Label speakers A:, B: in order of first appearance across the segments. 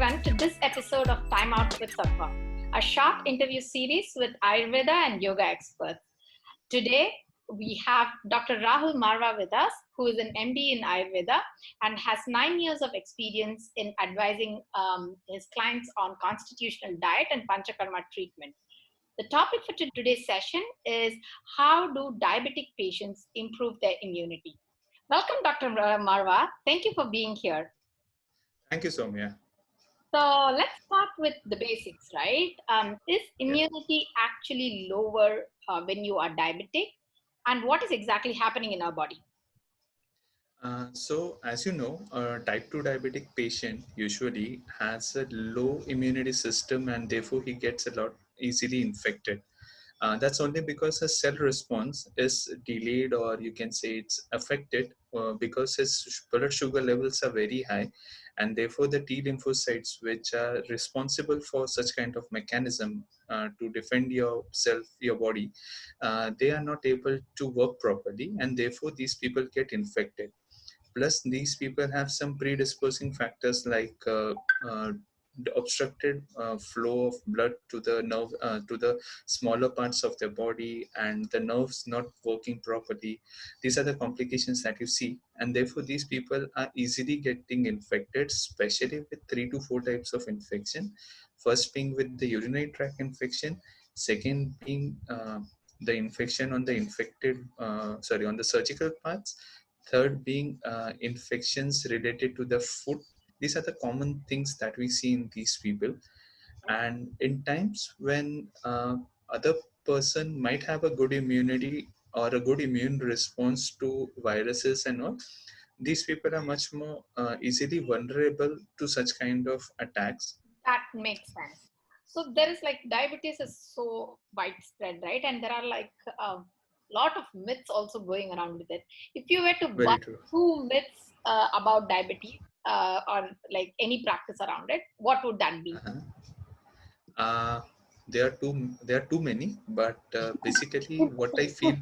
A: everyone to this episode of Timeout with Satva, a short interview series with Ayurveda and Yoga experts. Today, we have Dr. Rahuul Marwah with us, who is an MD in Ayurveda and has 9 years of experience in advising his clients on constitutional diet and Panchakarma treatment. The topic for today's session is how do diabetic patients improve their immunity? Welcome, Dr. Marwah. Thank you for being here.
B: Thank you, Soumya.
A: So let's start with the basics, right? Is immunity actually lower when you are diabetic? And what is exactly happening in our body?
B: So, as you know, a type 2 diabetic patient usually has a low immunity system and therefore he gets a lot easily infected. That's only because his cell response is delayed, or you can say it's affected because his blood sugar levels are very high, and therefore the T lymphocytes, which are responsible for such kind of mechanism to defend yourself, your body, they are not able to work properly, and therefore these people get infected. Plus, these people have some predisposing factors like the obstructed flow of blood to the nerve, to the smaller parts of their body, and the nerves not working properly. These are the complications that you see, and therefore these people are easily getting infected, especially with 3 to 4 types of infection. First being with the urinary tract infection, second being the infection on the on the surgical parts, third being infections related to the foot. These are the common things that we see in these people. And in times when other person might have a good immunity or a good immune response to viruses and all, these people are much more easily vulnerable to such kind of attacks.
A: That makes sense. So there is like diabetes is so widespread, right? And there are like a lot of myths also going around with it. If you were to
B: Very
A: bust
B: true.
A: 2 myths about diabetes or like any practice around it, what would that be?
B: Uh-huh. Uh, there are too many, but basically what I feel,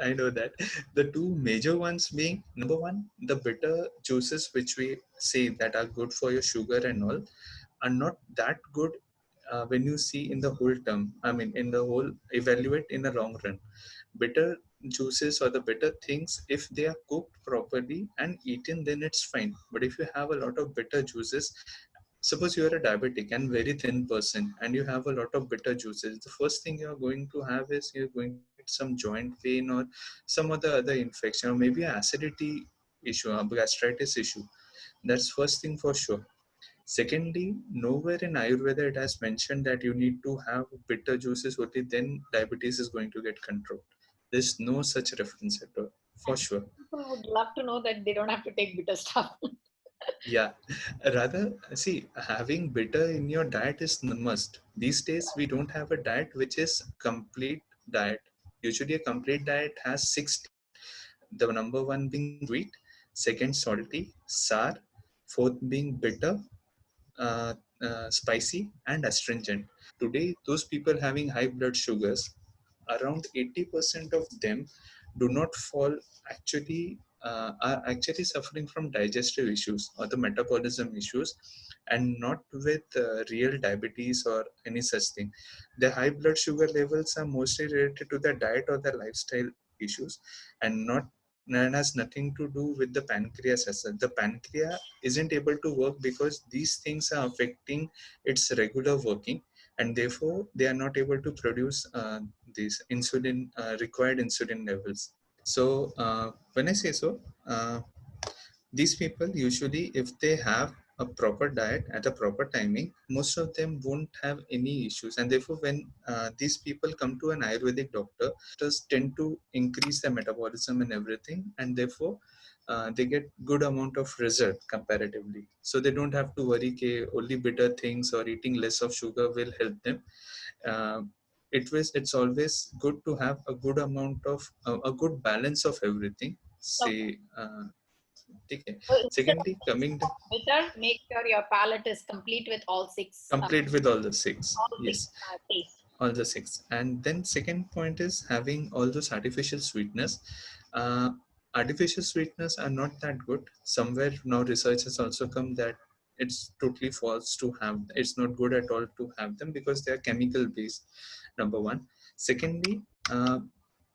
B: I know that the two major ones being, number one, the bitter juices which we say that are good for your sugar and all are not that good when you see in the whole term. I mean, in the whole evaluate in the long run. Bitter juices or the bitter things, if they are cooked properly and eaten, then it's fine. But if you have a lot of bitter juices, suppose you are a diabetic and very thin person and you have a lot of bitter juices, the first thing you're going to have is you're going to get some joint pain or some other infection, or maybe an acidity issue, a gastritis issue. That's first thing for sure. Secondly, nowhere in Ayurveda it has mentioned that you need to have bitter juices only, then diabetes is going to get controlled. There's no such reference at all, for sure.
A: People would love to know that they don't have to take bitter stuff.
B: Yeah, rather, see, having bitter in your diet is a must. These days, we don't have a diet which is complete diet. Usually, a complete diet has six. The number one being sweet, second salty, sour, fourth being bitter, uh, spicy, and astringent. Today, those people having high blood sugars, around 80% of them do not fall actually are actually suffering from digestive issues or the metabolism issues, and not with real diabetes or any such thing. The high blood sugar levels are mostly related to the diet or the lifestyle issues, and has nothing to do with the pancreas as such. The pancreas isn't able to work because these things are affecting its regular working, and therefore they are not able to produce these insulin required insulin levels. So when I say so, these people usually, if they have a proper diet at a proper timing, most of them won't have any issues. And therefore, when these people come to an Ayurvedic doctor, doctors tend to increase their metabolism and everything, and therefore they get good amount of result comparatively. So they don't have to worry that only bitter things or eating less of sugar will help them. Uh, it's always good to have a good amount of a good balance of everything.
A: Okay.
B: Say, okay.
A: So instead of
B: Secondly,
A: just
B: coming to
A: bitter, make sure your palate is complete with all six,
B: complete with all the six.
A: all six
B: Yes,
A: tastes.
B: all the six. And then second point is having all those artificial sweetness. Uh, Artificial sweetness are not that good. Somewhere now research has also come that it's totally false to have. It's not good at all to have them because they are chemical based. Number one. Secondly,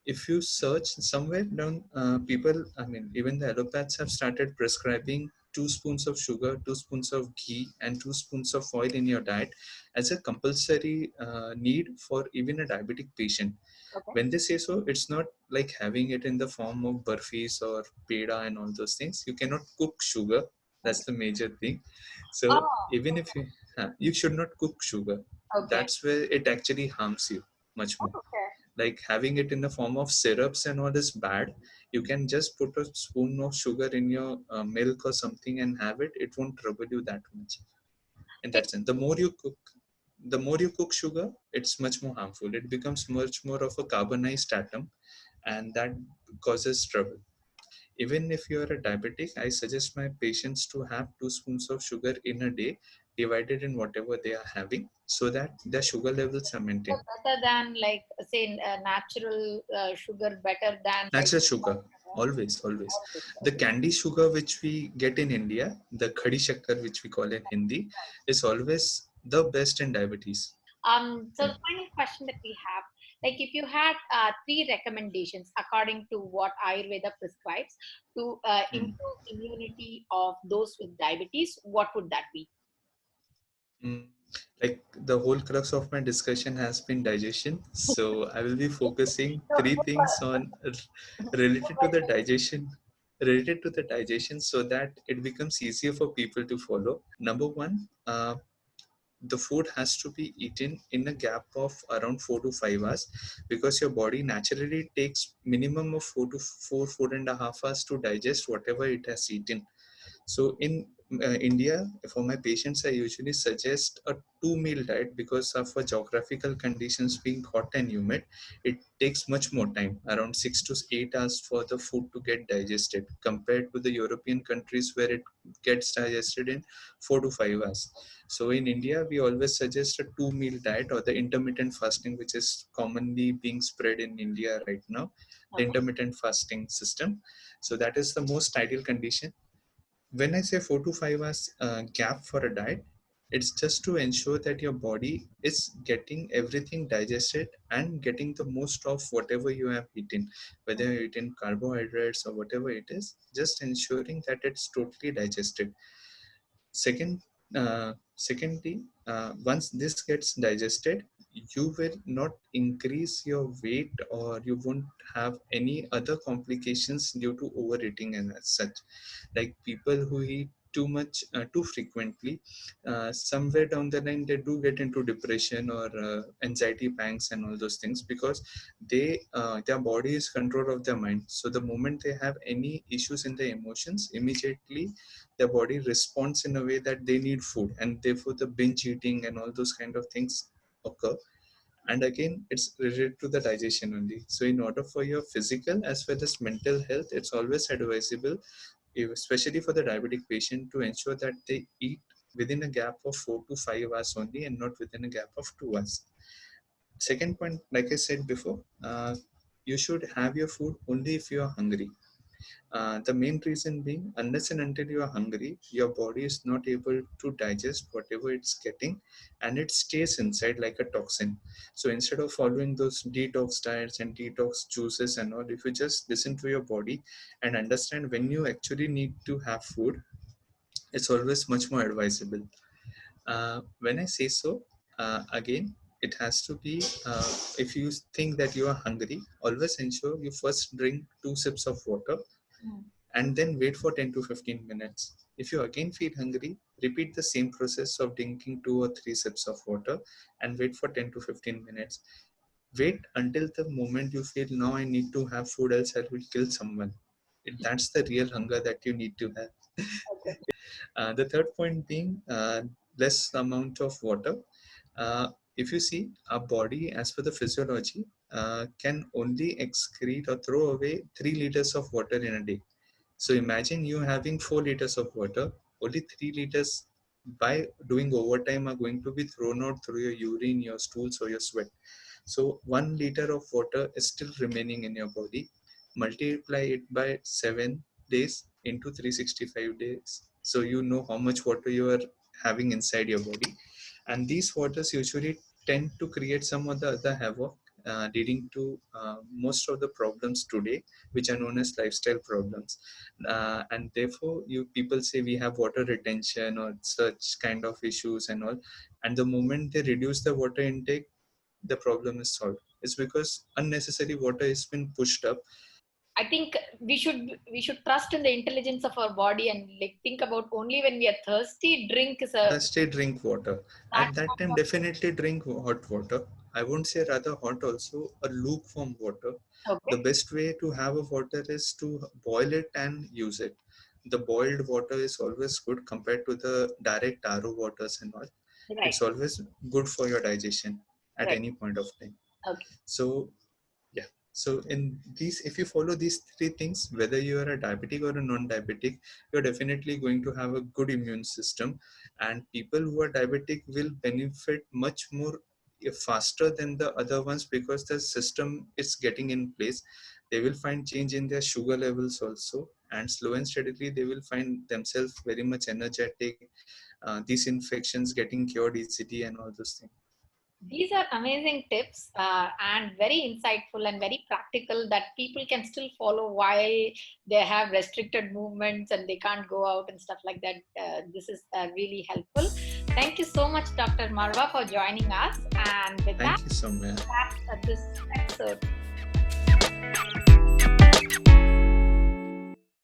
B: if you search somewhere down, people, I mean, even the allopaths have started prescribing 2 spoons of sugar, 2 spoons of ghee, and 2 spoons of oil in your diet as a compulsory need for even a diabetic patient.
A: Okay.
B: When they say so, it's not like having it in the form of burfis or peda and all those things. You cannot cook sugar.
A: Okay.
B: That's the major thing. So
A: Oh,
B: even if you, you should not cook sugar.
A: okay.
B: That's where it actually harms you much more.
A: Okay.
B: Like having it in the form of syrups and all is bad. You can just put a spoon of sugar in your milk or something and have it. It won't trouble you that much. In
A: It,
B: that sense, the more you cook sugar, it's much more harmful. It becomes much more of a carbonized atom, and that causes trouble. Even if you are a diabetic, I suggest my patients to have 2 spoons of sugar in a day, divided in whatever they are having, so that their sugar levels are maintained.
A: better than like say natural sugar, better than like
B: Natural sugar, always. The
A: okay.
B: candy sugar which we get in India, the khadi shakkar which we call in Hindi, is always the best in diabetes.
A: So the final question that we have, like if you had three recommendations according to what Ayurveda prescribes to
B: Mm.
A: improve immunity of those with diabetes, what would that be?
B: Mm. Like the whole crux of my discussion has been digestion. So I will be focusing
A: So,
B: three things on related to the digestion, so that it becomes easier for people to follow. Number one, the food has to be eaten in a gap of around 4 to 5 hours, because your body naturally takes minimum of 4 and a half hours to digest whatever it has eaten. So in India, for my patients, I usually suggest a 2 meal diet because of our geographical conditions being hot and humid. It takes much more time, around 6 to 8 hours for the food to get digested compared to the European countries where it gets digested in 4 to 5 hours. So in India, we always suggest a 2 meal diet or the intermittent fasting, which is commonly being spread in India right now, the
A: okay.
B: intermittent fasting system. So that is the most ideal condition. When I say 4 to 5 hours gap for a diet, it's just to ensure that your body is getting everything digested and getting the most of whatever you have eaten, whether you eaten carbohydrates or whatever it is, just ensuring that it's totally digested. Secondly, once this gets digested, you will not increase your weight or you won't have any other complications due to overeating and as such. Like people who eat too much too frequently, somewhere down the line they do get into depression or anxiety pangs and all those things, because their body is control of their mind. So the moment they have any issues in their emotions, immediately their body responds in a way that they need food, and therefore the binge eating and all those kind of things occur. And again, it's related to the digestion only. So in order for your physical as well as mental health, it's always advisable, especially for the diabetic patient, to ensure that they eat within a gap of 4 to 5 hours only and not within a gap of 2 hours. Second point, like I said before, you should have your food only if you are hungry. The main reason being, unless and until you are hungry, your body is not able to digest whatever it's getting, and it stays inside like a toxin. So instead of following those detox diets and detox juices and all, if you just listen to your body and understand when you actually need to have food, it's always much more advisable. When I say so, again, it has to be, if you think that you are hungry, always ensure you first drink 2 sips of water
A: Mm.
B: and then wait for 10 to 15 minutes. If you again feel hungry, repeat the same process of drinking 2 or 3 sips of water and wait for 10 to 15 minutes. Wait until the moment you feel, now I need to have food, else I will kill someone. That's the real hunger that you need to have. The third point being less amount of water. If you see, our body, as per the physiology, can only excrete or throw away 3 liters of water in a day. So imagine you having 4 liters of water, only 3 liters by doing overtime are going to be thrown out through your urine, your stools, or your sweat. So 1 liter of water is still remaining in your body. Multiply it by 7 days into 365 days. so you know how much water you are having inside your body. And these waters usually tend to create some of the other havoc, leading to most of the problems today, which are known as lifestyle problems. And therefore, you people say we have water retention or such kind of issues and all. And the moment they reduce the water intake, the problem is solved. It's because unnecessary water has been pushed up.
A: I think we should trust in the intelligence of our body and like think about only when we are thirsty. Drink is a
B: Stay drink water.
A: that
B: At that time, definitely drink hot water. I won't say rather hot also, a lukewarm water. The
A: okay,
B: best way to have a water is to boil it and use it. The boiled water is always good compared to the direct RO waters and all.
A: right,
B: It's always good for your digestion at
A: right,
B: any point of time.
A: okay.
B: So yeah. So in these, if you follow these three things, whether you are a diabetic or a non-diabetic, you're definitely going to have a good immune system. And people who are diabetic will benefit much more faster than the other ones because the system is getting in place. They will find change in their sugar levels also, and slow and steadily they will find themselves very much energetic. These infections getting cured easily and all those things.
A: These are amazing tips and very insightful and very practical that people can still follow while they have restricted movements and they can't go out and stuff like that. This is really helpful. Thank you so much, Dr. Marwah, for joining us. And with that,
B: Thank you so much.
A: that's this episode.